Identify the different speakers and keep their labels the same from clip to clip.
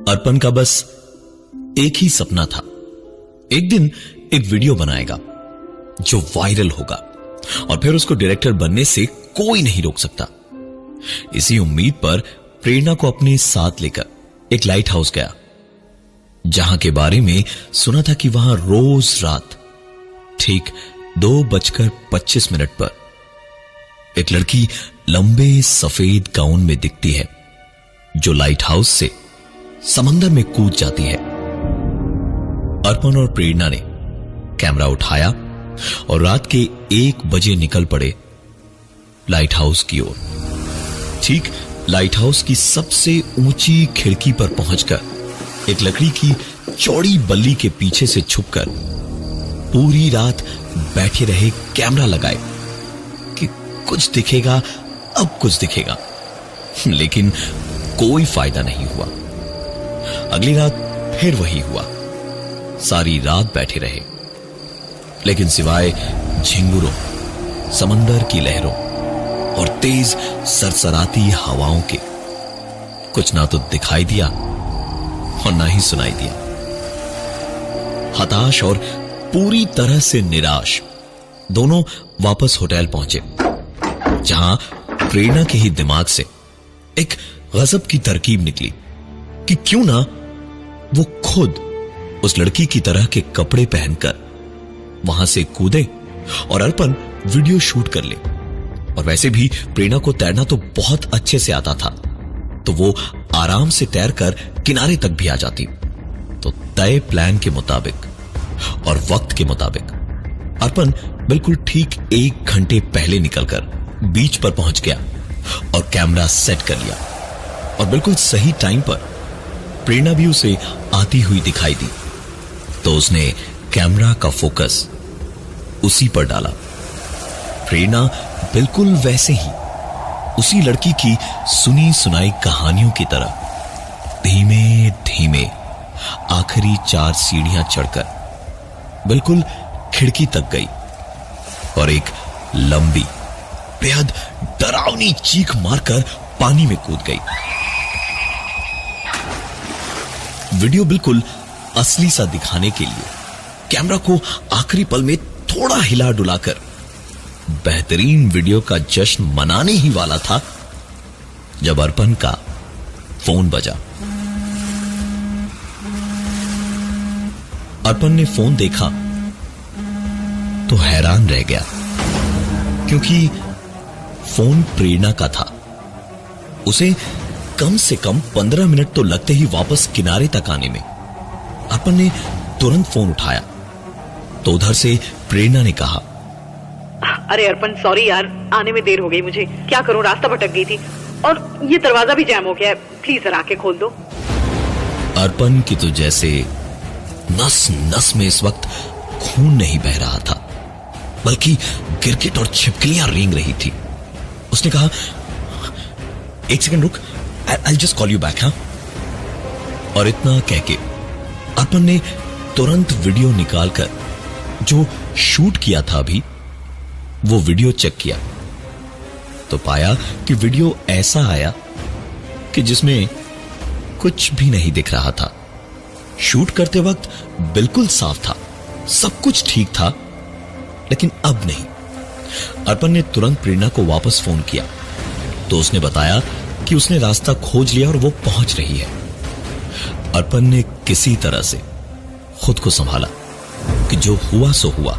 Speaker 1: अर्पण का बस एक ही सपना था, एक दिन एक वीडियो बनाएगा जो वायरल होगा और फिर उसको डायरेक्टर बनने से कोई नहीं रोक सकता। इसी उम्मीद पर प्रेरणा को अपने साथ लेकर एक लाइट हाउस गया, जहां के बारे में सुना था कि वहां रोज रात ठीक 2:25 पर एक लड़की लंबे सफेद गाउन में दिखती है, जो लाइट हाउस से समंदर में कूद जाती है। अर्पण और प्रेरणा ने कैमरा उठाया और रात के 1 बजे निकल पड़े लाइट हाउस की ओर। ठीक लाइट हाउस की सबसे ऊंची खिड़की पर पहुंचकर एक लकड़ी की चौड़ी बल्ली के पीछे से छुपकर पूरी रात बैठे रहे, कैमरा लगाए कि कुछ दिखेगा, अब कुछ दिखेगा, लेकिन कोई फायदा नहीं हुआ। अगली रात फिर वही हुआ, सारी रात बैठे रहे, लेकिन सिवाय झिंगुरों, समंदर की लहरों और तेज सरसराती हवाओं के कुछ ना तो दिखाई दिया और ना ही सुनाई दिया। हताश और पूरी तरह से निराश दोनों वापस होटल पहुंचे, जहां प्रेरणा के ही दिमाग से एक गजब की तरकीब निकली कि क्यों ना वो खुद उस लड़की की तरह के कपड़े पहनकर वहां से कूदे और अर्पण वीडियो शूट कर ले। और वैसे भी प्रेरणा को तैरना तो बहुत अच्छे से आता था, तो वो आराम से तैरकर किनारे तक भी आ जाती। तो तय प्लान के मुताबिक और वक्त के मुताबिक अर्पण बिल्कुल ठीक 1 घंटे पहले निकलकर बीच पर पहुंच गया और कैमरा सेट कर लिया। और बिल्कुल सही टाइम पर प्रेरणा भी उसे आती हुई दिखाई दी, तो उसने कैमरा का फोकस उसी पर डाला। प्रेरणा बिल्कुल वैसे ही उसी लड़की की सुनी सुनाई कहानियों की तरह धीमे धीमे आखिरी 4 सीढ़ियां चढ़कर बिल्कुल खिड़की तक गई और एक लंबी बेहद डरावनी चीख मारकर पानी में कूद गई। वीडियो बिल्कुल असली सा दिखाने के लिए कैमरा को आखिरी पल में थोड़ा हिला डुलाकर बेहतरीन वीडियो का जश्न मनाने ही वाला था, जब अर्पण का फोन बजा। अर्पण ने फोन देखा तो हैरान रह गया, क्योंकि फोन प्रेरणा का था। उसे कम से कम 15 मिनट तो लगते ही वापस किनारे तक आने में। अर्पण ने तुरंत फोन उठाया तो उधर से प्रेरणा ने कहा,
Speaker 2: अरे अर्पण, सॉरी यार, आने में देर हो गई मुझे। क्या करूं, रास्ता भटक गई थी और ये दरवाजा भी जैम हो गया है, प्लीज जरा आके खोल दो।
Speaker 1: अर्पण की तो जैसे नस नस में इस वक्त खून नहीं बह रहा था, बल्कि गिरगिट और छिपकलियां रेंग रही थी। उसने कहा, 1 सेकंड रुक, I'll just call you back, हाँ? और इतना कह के अर्पण ने तुरंत वीडियो निकालकर जो शूट किया था अभी, वो वीडियो चेक किया तो पाया कि वीडियो ऐसा आया कि जिसमें कुछ भी नहीं दिख रहा था। शूट करते वक्त बिल्कुल साफ था, सब कुछ ठीक था, लेकिन अब नहीं। अर्पण ने तुरंत प्रेरणा को वापस फोन किया तो उसने बताया कि उसने रास्ता खोज लिया और वो पहुंच रही है। अर्पण ने किसी तरह से खुद को संभाला कि जो हुआ सो हुआ,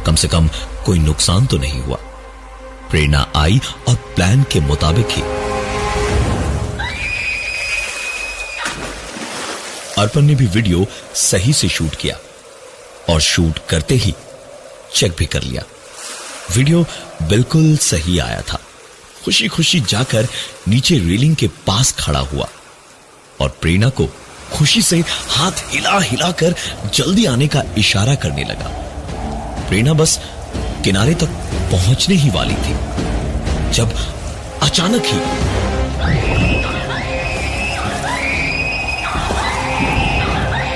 Speaker 1: कम से कम कोई नुकसान तो नहीं हुआ। प्रेरणा आई और प्लान के मुताबिक ही अर्पण ने भी वीडियो सही से शूट किया और शूट करते ही चेक भी कर लिया। वीडियो बिल्कुल सही आया था। खुशी खुशी जाकर नीचे रेलिंग के पास खड़ा हुआ और प्रेरणा को खुशी से हाथ हिला हिलाकर जल्दी आने का इशारा करने लगा। प्रेरणा बस किनारे तक पहुंचने ही वाली थी जब अचानक ही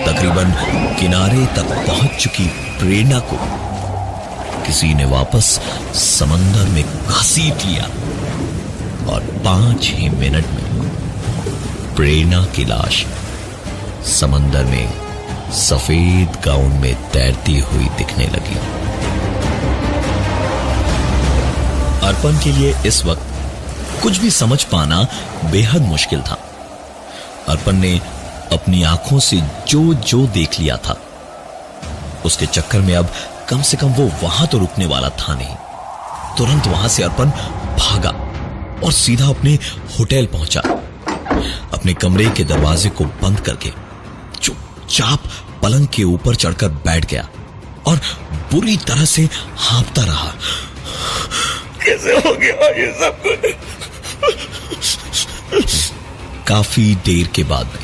Speaker 1: तकरीबन किनारे तक पहुंच चुकी प्रेरणा को किसी ने वापस समंदर में घसीट लिया और 5 ही मिनट में प्रेरणा की लाश समंदर में सफेद गाउन में तैरती हुई दिखने लगी। अर्पण के लिए इस वक्त कुछ भी समझ पाना बेहद मुश्किल था। अर्पण ने अपनी आंखों से जो जो देख लिया था, उसके चक्कर में अब कम से कम वो वहां तो रुकने वाला था नहीं। तुरंत वहां से अर्पण भागा और सीधा अपने होटल पहुंचा। अपने कमरे के दरवाजे को बंद करके चुपचाप पलंग के ऊपर चढ़कर बैठ गया और बुरी तरह से हाँफता रहा।
Speaker 3: कैसे हो गया ये सब कुछ?
Speaker 1: काफी देर के बाद में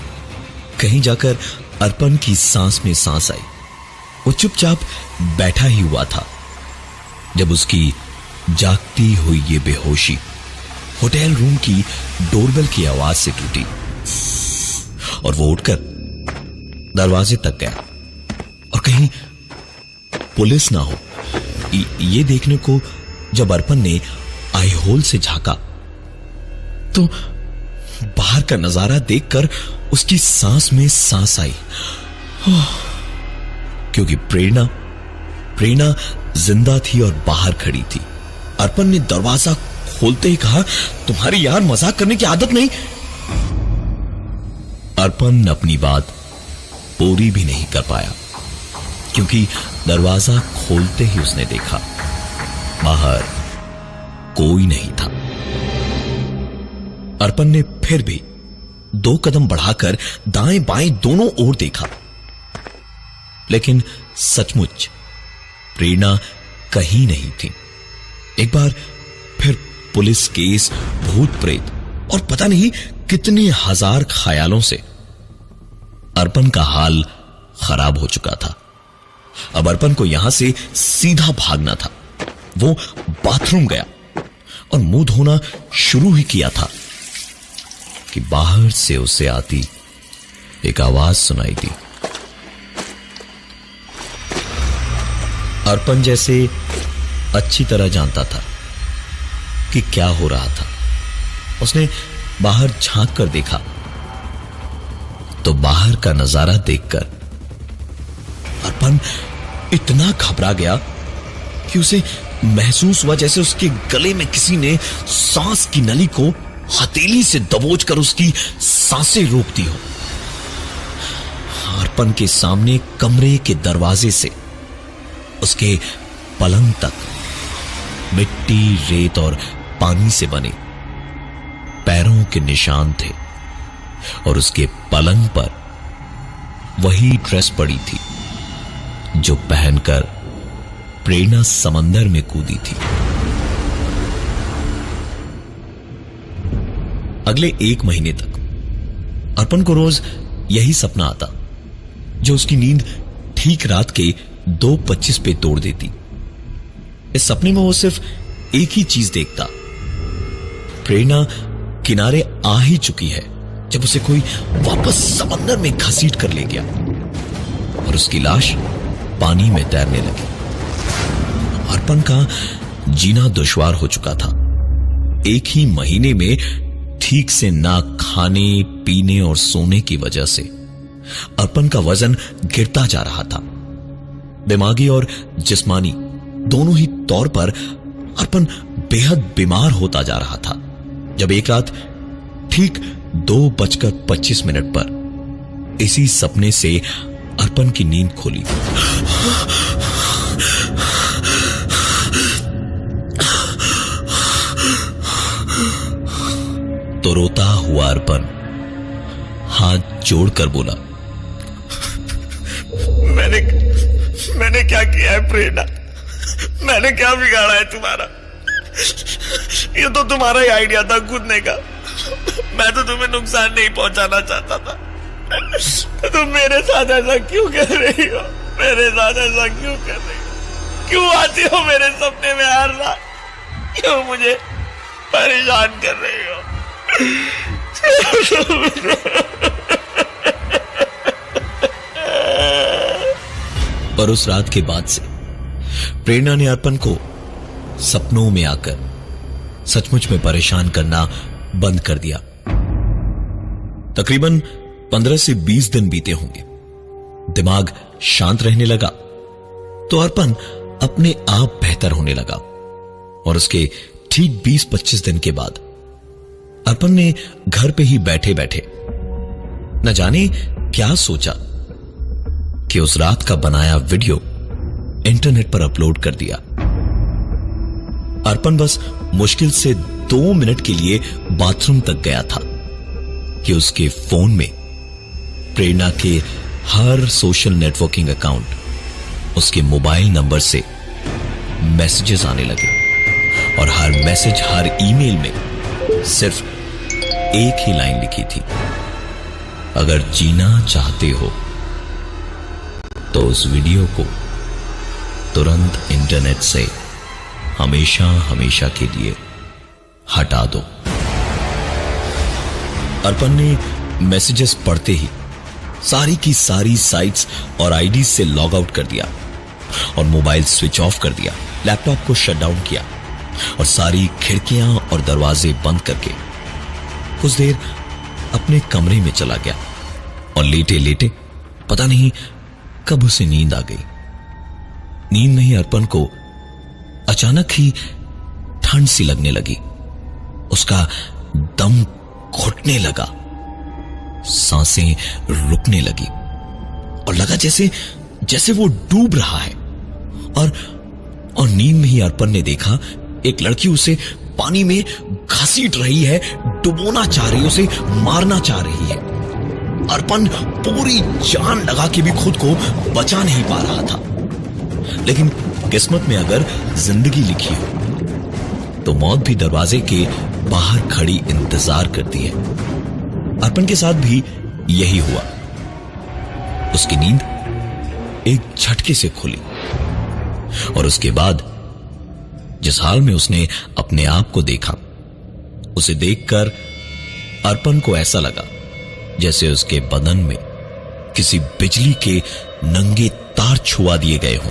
Speaker 1: कहीं जाकर अर्पण की सांस में सांस आई। वो चुपचाप बैठा ही हुआ था जब उसकी जागती हुई ये बेहोशी होटल रूम की डोरबेल की आवाज से टूटी और वो उठकर दरवाजे तक गया और कहीं पुलिस ना हो ये देखने को जब अर्पण ने आई होल से झांका तो बाहर का नजारा देखकर उसकी सांस में सांस आई, क्योंकि प्रेरणा जिंदा थी और बाहर खड़ी थी। अर्पण ने दरवाजा खोलते ही कहा, तुम्हारी यार मजाक करने की आदत नहीं। अर्पण अपनी बात पूरी भी नहीं कर पाया, क्योंकि दरवाजा खोलते ही उसने देखा बाहर कोई नहीं था। अर्पण ने फिर भी 2 कदम बढ़ाकर दाएं बाएं दोनों ओर देखा, लेकिन सचमुच प्रेरणा कहीं नहीं थी। एक बार फिर पुलिस केस, भूत प्रेत और पता नहीं कितने हजार ख्यालों से अर्पण का हाल खराब हो चुका था। अब अर्पण को यहां से सीधा भागना था। वो बाथरूम गया और मुंह धोना शुरू ही किया था कि बाहर से उसे आती एक आवाज सुनाई दी। अर्पण जैसे अच्छी तरह जानता था कि क्या हो रहा था। उसने बाहर झांक कर देखा तो बाहर का नजारा देखकर अर्पण इतना घबरा गया कि उसे महसूस हुआ जैसे उसके गले में किसी ने सांस की नली को हथेली से दबोचकर उसकी सांसें रोक दी हो। अर्पण के सामने कमरे के दरवाजे से उसके पलंग तक मिट्टी, रेत और पानी से बने पैरों के निशान थे और उसके पलंग पर वही ड्रेस पड़ी थी जो पहनकर प्रेरणा समंदर में कूदी थी। अगले 1 महीने तक अर्पण को रोज यही सपना आता जो उसकी नींद ठीक रात के 2:25 पे तोड़ देती। इस सपने में वो सिर्फ एक ही चीज देखता, प्रेरणा किनारे आ ही चुकी है जब उसे कोई वापस समंदर में घसीट कर ले गया और उसकी लाश पानी में तैरने लगी। अर्पण का जीना दुश्वार हो चुका था। 1 ही महीने में ठीक से ना खाने, पीने और सोने की वजह से अर्पण का वजन गिरता जा रहा था। दिमागी और जिस्मानी दोनों ही तौर पर अर्पण बेहद बीमार होता जा रहा था जब एक रात ठीक 2:25 पर इसी सपने से अर्पण की नींद खुली। तो रोता हुआ अर्पण हाथ जोड़कर बोला,
Speaker 3: मैंने क्या किया है प्रेरणा? मैंने क्या बिगाड़ा है तुम्हारा? ये तो तुम्हारा ही आइडिया था कूदने का। मैं तो तुम्हें नुकसान नहीं पहुंचाना चाहता था। तुम मेरे साथ ऐसा क्यों कर रही हो? मेरे साथ ऐसा क्यों कर रही हो? क्यों आती हो मेरे सपने में हर रात? क्यों मुझे परेशान कर रही हो?
Speaker 1: और उस रात के बाद से प्रेरणा ने अर्पण को सपनों में आकर सचमुच में परेशान करना बंद कर दिया। तकरीबन 15 से 20 दिन बीते होंगे। दिमाग शांत रहने लगा तो अर्पण अपने आप बेहतर होने लगा और उसके ठीक 20-25 दिन के बाद अर्पण ने घर पे ही बैठे बैठे न जाने क्या सोचा कि उस रात का बनाया वीडियो इंटरनेट पर अपलोड कर दिया। अर्पण बस मुश्किल से 2 मिनट के लिए बाथरूम तक गया था कि उसके फोन में प्रेरणा के हर सोशल नेटवर्किंग अकाउंट उसके मोबाइल नंबर से मैसेजेस आने लगे और हर मैसेज, हर ईमेल में सिर्फ एक ही लाइन लिखी थी, अगर जीना चाहते हो तो उस वीडियो को तुरंत इंटरनेट से हमेशा हमेशा के लिए हटा दो। अर्पण ने मैसेजेस पढ़ते ही सारी की सारी साइट्स और आईडी से लॉग आउट कर दिया और मोबाइल स्विच ऑफ कर दिया, लैपटॉप को शट डाउन किया और सारी खिड़कियां और दरवाजे बंद करके कुछ देर अपने कमरे में चला गया और लेटे लेटे पता नहीं कब उसे नींद आ गई। नींद में ही अर्पण को अचानक ही ठंड सी लगने लगी, उसका दम घुटने लगा, सांसें रुकने लगी और लगा जैसे जैसे वो डूब रहा है। और नींद में ही अर्पण ने देखा एक लड़की उसे पानी में घसीट रही है, डुबोना चाह रही है, उसे मारना चाह रही है। अर्पण पूरी जान लगा के भी खुद को बचा नहीं पा रहा था, लेकिन किस्मत में अगर जिंदगी लिखी हो तो मौत भी दरवाजे के बाहर खड़ी इंतजार करती है। अर्पण के साथ भी यही हुआ। उसकी नींद एक झटके से खुली और उसके बाद जिस हाल में उसने अपने आप को देखा, उसे देखकर अर्पण को ऐसा लगा जैसे उसके बदन में किसी बिजली के नंगे तार छुआ दिए गए हों,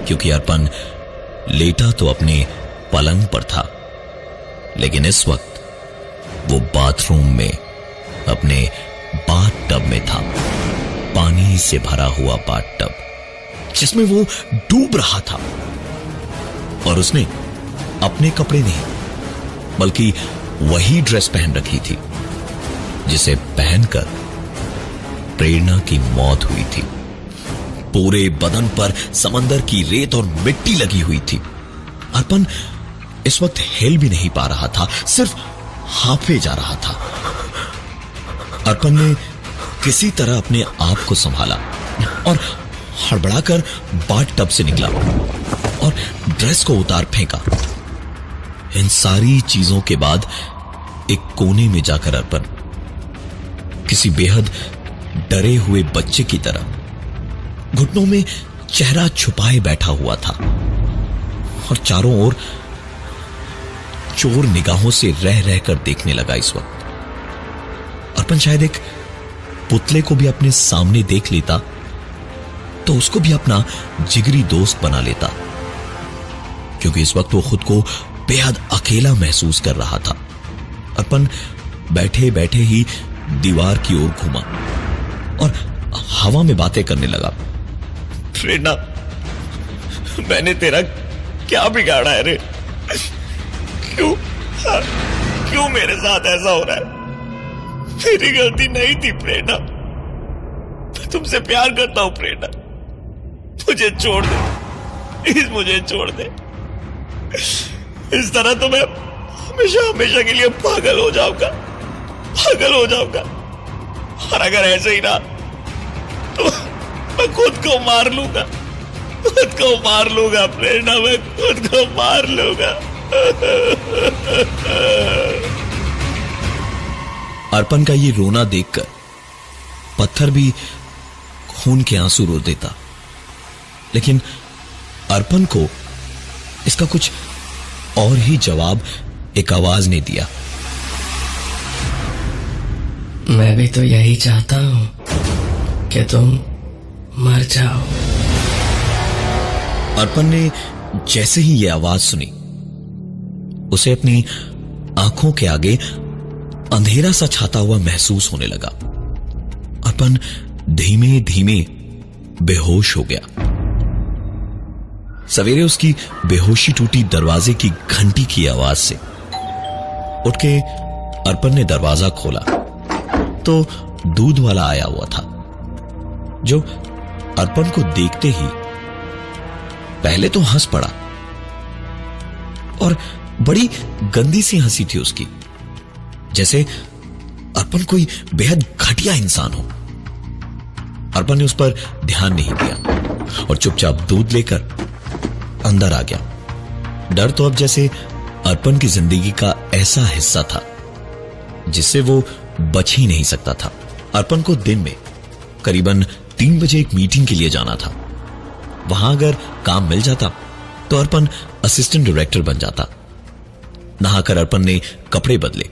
Speaker 1: क्योंकि अर्पण लेटा तो अपने पलंग पर था, लेकिन इस वक्त वो बाथरूम में अपने बाथ टब में था, पानी से भरा हुआ बाथ टब जिसमें वो डूब रहा था। और उसने अपने कपड़े नहीं बल्कि वही ड्रेस पहन रखी थी जिसे पहनकर प्रेरणा की मौत हुई थी। पूरे बदन पर समंदर की रेत और मिट्टी लगी हुई थी। अर्पण इस वक्त हिल भी नहीं पा रहा था, सिर्फ हांफे जा रहा था। अर्पण ने किसी तरह अपने आप को संभाला और हड़बड़ाकर बाथ टब से निकला और ड्रेस को उतार फेंका। इन सारी चीजों के बाद एक कोने में जाकर अर्पण किसी बेहद डरे हुए बच्चे की तरह घुटनों में चेहरा छुपाए बैठा हुआ था और चारों ओर चोर निगाहों से रह रहकर देखने लगा। इस वक्त अर्पण शायद एक पुतले को भी अपने सामने देख लेता तो उसको भी अपना जिगरी दोस्त बना लेता, क्योंकि इस वक्त वो खुद को बेहद अकेला महसूस कर रहा था। अर्पण बैठे बैठे ही दीवार की ओर घूमा और हवा में बातें करने लगा।
Speaker 3: प्रेरणा, मैंने तेरा क्या बिगाड़ा है रे? क्यों मेरे साथ ऐसा हो रहा है? मेरी गलती नहीं थी प्रेरणा, मैं तुमसे प्यार करता हूं प्रेरणा, मुझे छोड़ दे प्लीज, मुझे छोड़ दे। इस तरह तो मैं हमेशा हमेशा के लिए पागल हो जाऊंगा। और अगर ऐसे ही रहा तो मैं खुद को मार लूंगा प्रेरणा, मैं खुद को मार लूंगा।
Speaker 1: अर्पण का ये रोना देखकर पत्थर भी खून के आंसू रो देता, लेकिन अर्पण को इसका कुछ और ही जवाब एक आवाज ने दिया।
Speaker 4: मैं भी तो यही चाहता हूं कि तुम मर जाओ।
Speaker 1: अर्पण ने जैसे ही यह आवाज सुनी, उसे अपनी आंखों के आगे अंधेरा सा छाता हुआ महसूस होने लगा। अर्पण धीमे धीमे बेहोश हो गया। सवेरे उसकी बेहोशी टूटी दरवाजे की घंटी की आवाज से। उठ के अर्पण ने दरवाजा खोला तो दूध वाला आया हुआ था, जो अर्पण को देखते ही पहले तो हंस पड़ा, और बड़ी गंदी सी हंसी थी उसकी, जैसे अर्पण कोई बेहद घटिया इंसान हो। अर्पण ने उस पर ध्यान नहीं दिया और चुपचाप दूध लेकर अंदर आ गया। डर तो अब जैसे अर्पण की जिंदगी का ऐसा हिस्सा था जिससे वो बच ही नहीं सकता था। अर्पण को दिन में करीबन 3 बजे एक मीटिंग के लिए जाना था। वहां अगर काम मिल जाता तो अर्पण असिस्टेंट डायरेक्टर बन जाता। नहाकर अर्पण ने कपड़े बदले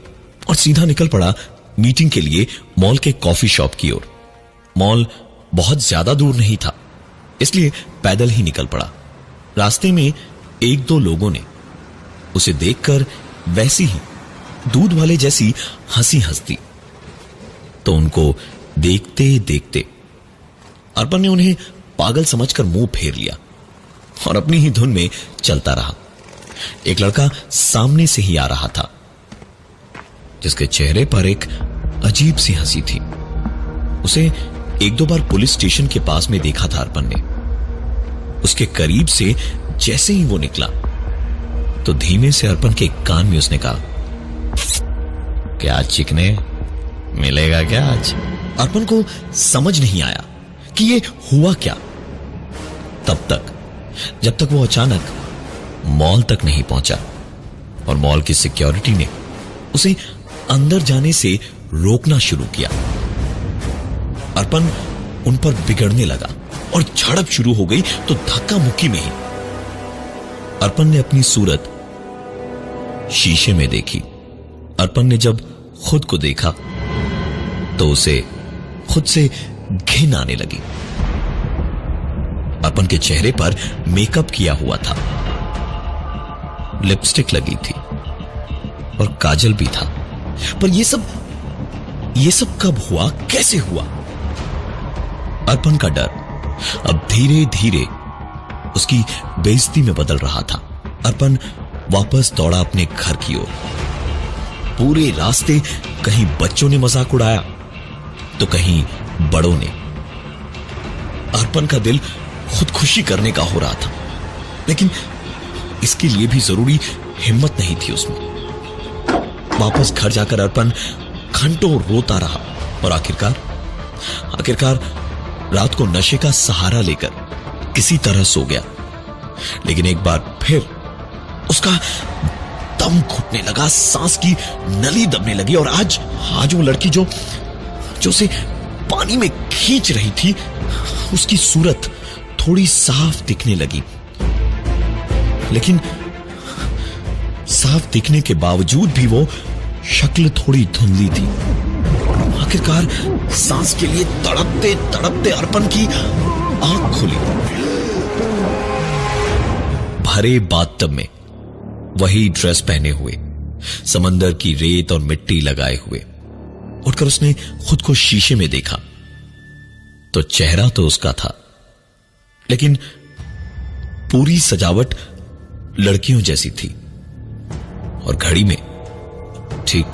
Speaker 1: और सीधा निकल पड़ा मीटिंग के लिए मॉल के कॉफी शॉप की ओर। मॉल बहुत ज्यादा दूर नहीं था, इसलिए पैदल ही निकल पड़ा। रास्ते में 1-2 लोगों ने उसे देखकर वैसी ही दूध वाले जैसी हंसी हंस दी, तो उनको देखते देखते अर्पण ने उन्हें पागल समझकर मुंह फेर लिया और अपनी ही धुन में चलता रहा। एक लड़का सामने से ही आ रहा था, जिसके चेहरे पर एक अजीब सी हंसी थी। उसे 1-2 बार पुलिस स्टेशन के पास में देखा था अर्पण ने। उसके करीब से जैसे ही वो निकला तो धीमे से अर्पण के कान में उसने कहा, क्या चिकने, मिलेगा क्या आज? अर्पण को समझ नहीं आया कि ये हुआ क्या, तब तक जब तक वो अचानक मॉल तक नहीं पहुंचा और मॉल की सिक्योरिटी ने उसे अंदर जाने से रोकना शुरू किया। अर्पण उन पर बिगड़ने लगा और झड़प शुरू हो गई तो धक्का मुक्की में ही अर्पण ने अपनी सूरत शीशे में देखी। अर्पण ने जब खुद को देखा तो उसे खुद से घिन आने लगी। अर्पण के चेहरे पर मेकअप किया हुआ था, लिपस्टिक लगी थी और काजल भी था, पर ये सब कब हुआ, कैसे हुआ? अर्पण का डर अब धीरे धीरे उसकी बेइज्जती में बदल रहा था। अर्पण वापस दौड़ा अपने घर की ओर। पूरे रास्ते कहीं बच्चों ने मजाक उड़ाया तो कहीं बड़ों ने। अर्पण का दिल खुदकुशी करने का हो रहा था, लेकिन इसके लिए भी जरूरी हिम्मत नहीं थी उसमें। वापस घर जाकर अर्पण घंटों रोता रहा और आखिरकार रात को नशे का सहारा लेकर किसी तरह सो गया। लेकिन एक बार फिर उसका दम घुटने लगा, सांस की नली दबने लगी और आज वो लड़की जो उसे पानी में खींच रही थी, उसकी सूरत थोड़ी साफ दिखने लगी। लेकिन साफ दिखने के बावजूद भी वो शक्ल थोड़ी धुंधली थी। आखिरकार सांस के लिए तड़पते तड़पते अर्पण की आंख खुली। भरे बाथटब में वही ड्रेस पहने हुए, समंदर की रेत और मिट्टी लगाए हुए। उठकर उसने खुद को शीशे में देखा तो चेहरा तो उसका था, लेकिन पूरी सजावट लड़कियों जैसी थी। और घड़ी में ठीक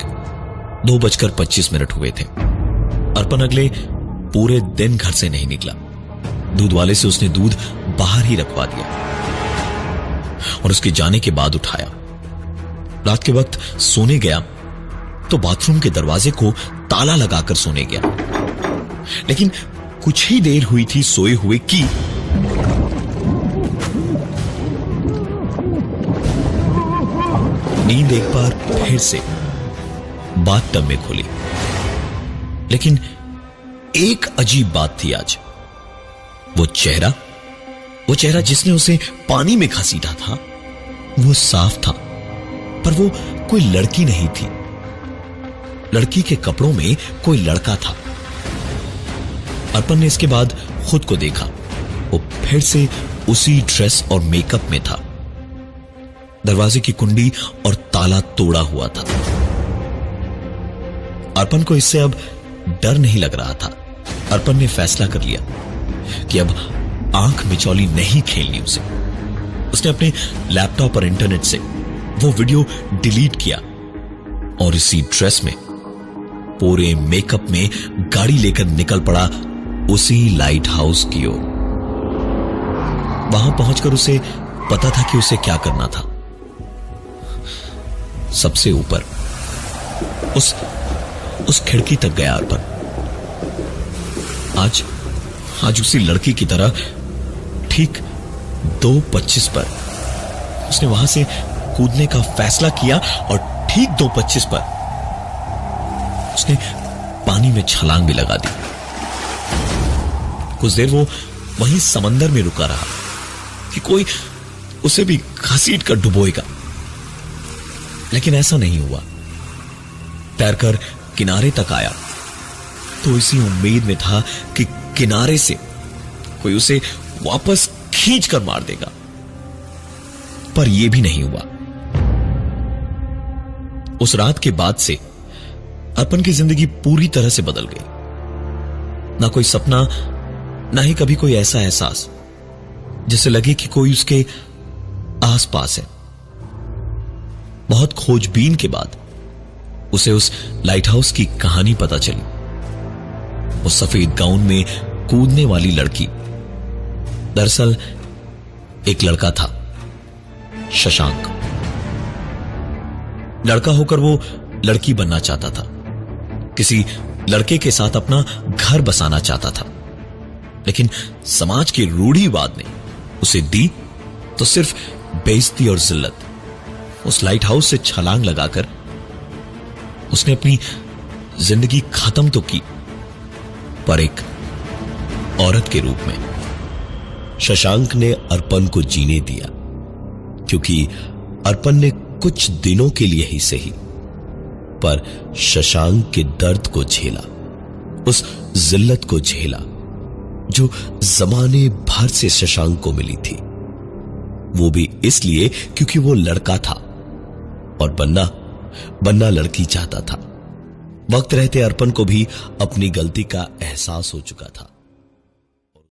Speaker 1: 2:25 हुए थे। अर्पण अगले पूरे दिन घर से नहीं निकला। दूध वाले से उसने दूध बाहर ही रखवा दिया और उसके जाने के बाद उठाया। रात के वक्त सोने गया तो बाथरूम के दरवाजे को ताला लगाकर सोने गया। लेकिन कुछ ही देर हुई थी सोए हुए कि नींद एक बार फिर से बाथटब में खुली। लेकिन एक अजीब बात थी आज। वो चेहरा जिसने उसे पानी में घसीटा था, वो साफ था, पर वो कोई लड़की नहीं थी। लड़की के कपड़ों में कोई लड़का था। अर्पण ने इसके बाद खुद को देखा, वो फिर से उसी ड्रेस और मेकअप में था। दरवाजे की कुंडी और ताला तोड़ा हुआ था। अर्पण को इससे अब डर नहीं लग रहा था, अर्पण ने फैसला कर लिया कि अब आंख मिचौली नहीं खेलनी उसे। उसने अपने लैपटॉप और इंटरनेट से वो वीडियो डिलीट किया और इसी ड्रेस में, पूरे मेकअप में गाड़ी लेकर निकल पड़ा उसी लाइट हाउस की ओर। वहां पहुंचकर उसे पता था कि उसे क्या करना था। सबसे ऊपर उस खिड़की तक गया अर्पण। आज उसी लड़की की तरह ठीक 2:25 पर उसने वहां से कूदने का फैसला किया और ठीक 2:25 पर उसने पानी में छलांग भी लगा दी। कुछ देर वो वहीं समंदर में रुका रहा कि कोई उसे भी घसीट कर डुबोएगा, लेकिन ऐसा नहीं हुआ। तैरकर किनारे तक आया तो इसी उम्मीद में था कि किनारे से कोई उसे वापस खींच कर मार देगा, पर यह भी नहीं हुआ। उस रात के बाद से अर्पण की जिंदगी पूरी तरह से बदल गई। ना कोई सपना, ना ही कभी कोई ऐसा एहसास जिससे लगे कि कोई उसके आसपास है। बहुत खोजबीन के बाद उसे उस लाइट हाउस की कहानी पता चली। वो सफेद गाउन में कूदने वाली लड़की दरअसल एक लड़का था, शशांक। लड़का होकर वो लड़की बनना चाहता था, किसी लड़के के साथ अपना घर बसाना चाहता था, लेकिन समाज के रूढ़िवाद ने उसे दी तो सिर्फ बेइज्जती और जिल्लत। उस लाइट हाउस से छलांग लगाकर उसने अपनी जिंदगी खत्म तो की, पर एक औरत के रूप में।
Speaker 5: शशांक ने अर्पण को जीने दिया, क्योंकि अर्पण ने कुछ दिनों के लिए ही सही, पर शशांक के दर्द को झेला, उस जिल्लत को झेला जो जमाने भर से शशांक को मिली थी। वो भी इसलिए क्योंकि वो लड़का था और बनना लड़की चाहता था। वक्त रहते अर्पण को भी अपनी गलती का एहसास हो चुका था।